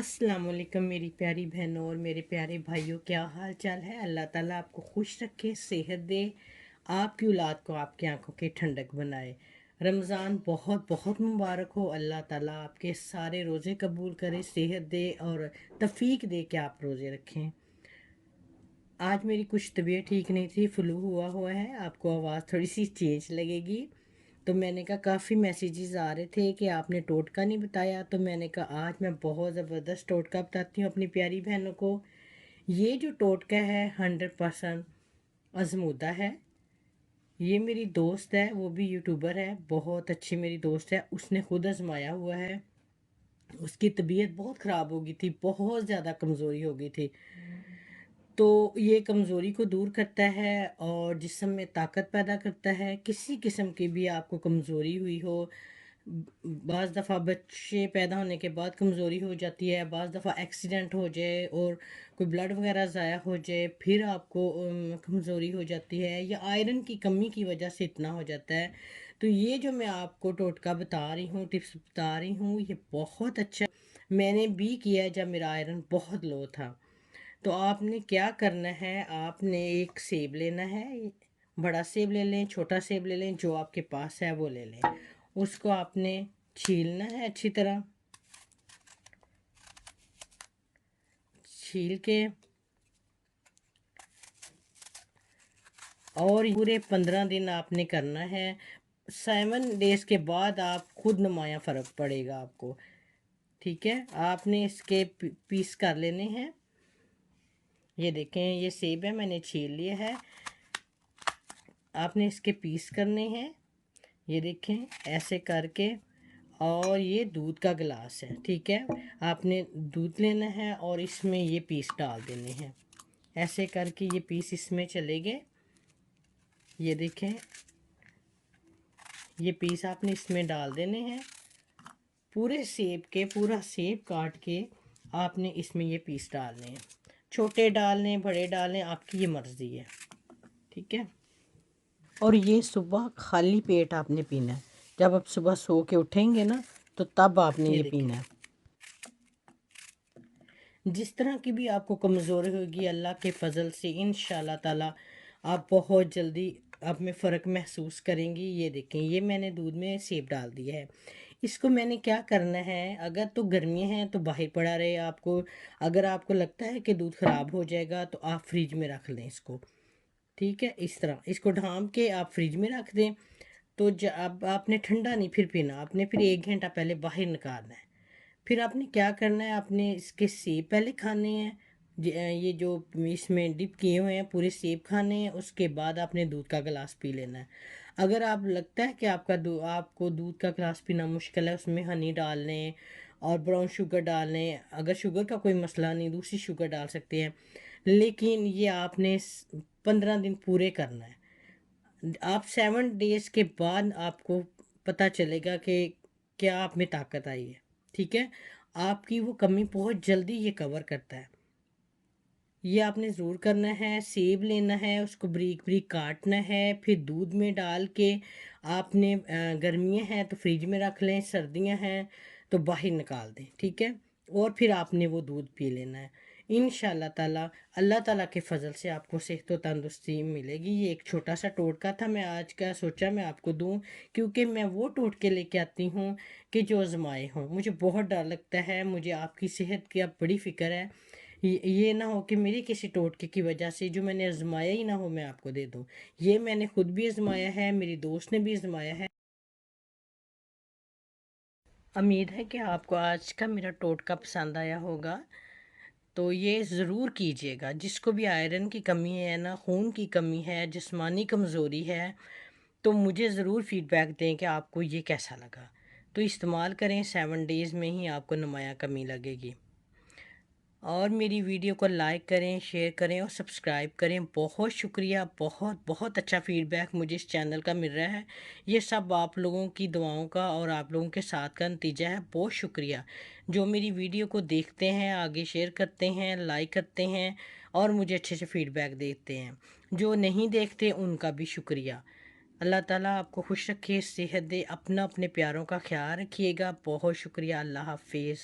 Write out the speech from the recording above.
अस्सलाम वालेकुम मेरी प्यारी बहनों और मेरे प्यारे भाइयों, क्या हाल चाल है। अल्लाह ताला आपको खुश रखे, सेहत दे, आपकी औलाद को आपकी आंखों की ठंडक बनाए। रमज़ान बहुत बहुत मुबारक हो। अल्लाह ताला आपके सारे रोज़े कबूल करे, सेहत दे और तौफीक दे कि आप रोज़े रखें। आज मेरी कुछ तबीयत ठीक नहीं थी, फ्लू हुआ हुआ है, आपको आवाज़ थोड़ी सी चेंज लगेगी। तो मैंने कहा काफ़ी मैसेजेस आ रहे थे कि आपने टोटका नहीं बताया, तो मैंने कहा आज मैं बहुत ज़बरदस्त टोटका बताती हूँ अपनी प्यारी बहनों को। ये जो टोटका है 100% आजमूदा है। ये मेरी दोस्त है, वो भी यूट्यूबर है, बहुत अच्छी मेरी दोस्त है, उसने खुद आजमाया हुआ है। उसकी तबीयत बहुत ख़राब हो गई थी, बहुत ज़्यादा कमज़ोरी हो गई थी। तो ये कमज़ोरी को दूर करता है और जिस्म में ताकत पैदा करता है। किसी किस्म की भी आपको कमज़ोरी हुई हो, बाज़ दफ़ा बच्चे पैदा होने के बाद कमज़ोरी हो जाती है, बाज़ दफ़ा एक्सीडेंट हो जाए और कोई ब्लड वगैरह ज़ाया हो जाए, फिर आपको कमज़ोरी हो जाती है, या आयरन की कमी की वजह से इतना हो जाता है। तो ये जो मैं आपको टोटका बता रही हूँ, टिप्स बता रही हूँ, ये बहुत अच्छा मैंने भी किया जब मेरा आयरन बहुत लो था। तो आपने क्या करना है, आपने एक सेब लेना है, बड़ा सेब ले लें, छोटा सेब ले लें, जो आपके पास है वो ले लें। उसको आपने छीलना है अच्छी तरह, छील के, और पूरे 15 दिन आपने करना है। 7 डेज़ के बाद आप खुद नुमाया फ़र्क पड़ेगा आपको। ठीक है, आपने इसके पीस कर लेने हैं। ये देखें, ये सेब है, मैंने छील लिया है। आपने इसके पीस करने हैं, ये देखें ऐसे करके। और ये दूध का गिलास है, ठीक है। आपने दूध लेना है और इसमें ये पीस डाल देने हैं, ऐसे करके ये पीस इसमें चले गए। ये देखें, ये पीस आपने इसमें डाल देने हैं। पूरे सेब के, पूरा सेब काट के आपने इसमें ये पीस डालने हैं। छोटे डालने, बड़े डालने, आपकी ये मर्ज़ी है, ठीक है। और ये सुबह खाली पेट आपने पीना है। जब आप सुबह सो के उठेंगे ना, तो तब आपने ये पीना है। जिस तरह की भी आपको कमज़ोरी होगी, अल्लाह के फजल से इंशाल्लाह ताला आप बहुत जल्दी आप में फ़र्क महसूस करेंगी। ये देखें, ये मैंने दूध में सेब डाल दिया है। इसको मैंने क्या करना है, अगर तो गर्मियाँ हैं तो बाहर पड़ा रहे आपको। अगर आपको लगता है कि दूध ख़राब हो जाएगा तो आप फ्रिज में रख लें इसको, ठीक है। इस तरह इसको ढाँप के आप फ्रिज में रख दें। तो अब आपने ठंडा नहीं फिर पीना, आपने फिर 1 घंटा पहले बाहर निकालना है। फिर आपने क्या करना है, आपने इसके सेब पहले खाने हैं। ये जो इसमें डिप किए हुए हैं पूरे सेब खाने हैं। उसके बाद आपने दूध का गिलास पी लेना है। अगर आप लगता है कि आपको दूध का गिलास पीना मुश्किल है, उसमें हनी डाल लें और ब्राउन शुगर डाल लें। अगर शुगर का कोई मसला नहीं, दूसरी शुगर डाल सकते हैं। लेकिन ये आपने 15 दिन पूरे करना है। आप 7 डेज़ के बाद आपको पता चलेगा कि क्या आप में ताकत आई है, ठीक है। आपकी वो कमी बहुत जल्दी ये कवर करता है। ये आपने ज़रूर करना है। सेब लेना है, उसको बारीक बारीक काटना है, फिर दूध में डाल के आपने गर्मियाँ हैं तो फ्रिज में रख लें, सर्दियाँ हैं तो बाहर निकाल दें, ठीक है। और फिर आपने वो दूध पी लेना है। इंशाल्लाह ताला अल्लाह ताला के फ़ज़ल से आपको सेहत व तंदुरुस्ती मिलेगी। ये एक छोटा सा टोटका था, मैं आज का सोचा मैं आपको दूं, क्योंकि मैं वो टोटके लेके आती हूँ कि जो आजमाए हों। मुझे बहुत डर लगता है, मुझे आपकी सेहत की अब बड़ी फ़िक्र है। ये ना हो कि मेरी किसी टोटके की वजह से जो मैंने आजमाया ही ना हो मैं आपको दे दूं। ये मैंने खुद भी आजमाया है, मेरी दोस्त ने भी आजमाया है। उम्मीद है कि आपको आज का मेरा टोटका पसंद आया होगा। तो ये ज़रूर कीजिएगा। जिसको भी आयरन की कमी है ना, खून की कमी है, जिस्मानी कमज़ोरी है, तो मुझे ज़रूर फ़ीडबैक दें कि आपको ये कैसा लगा। तो इस्तेमाल करें, 7 डेज़ में ही आपको नुमाया कमी लगेगी। और मेरी वीडियो को लाइक करें, शेयर करें और सब्सक्राइब करें। बहुत शुक्रिया, बहुत बहुत अच्छा फ़ीडबैक मुझे इस चैनल का मिल रहा है। ये सब आप लोगों की दुआओं का और आप लोगों के साथ का नतीजा है। बहुत शुक्रिया जो मेरी वीडियो को देखते हैं, आगे शेयर करते हैं, लाइक करते हैं और मुझे अच्छे से फ़ीडबैक देते हैं। जो नहीं देखते उनका भी शुक्रिया। अल्लाह ताला आपको खुश रखे, सेहत दे। अपना अपने प्यारों का ख्याल रखिएगा। बहुत शुक्रिया। अल्लाह हाफिज़।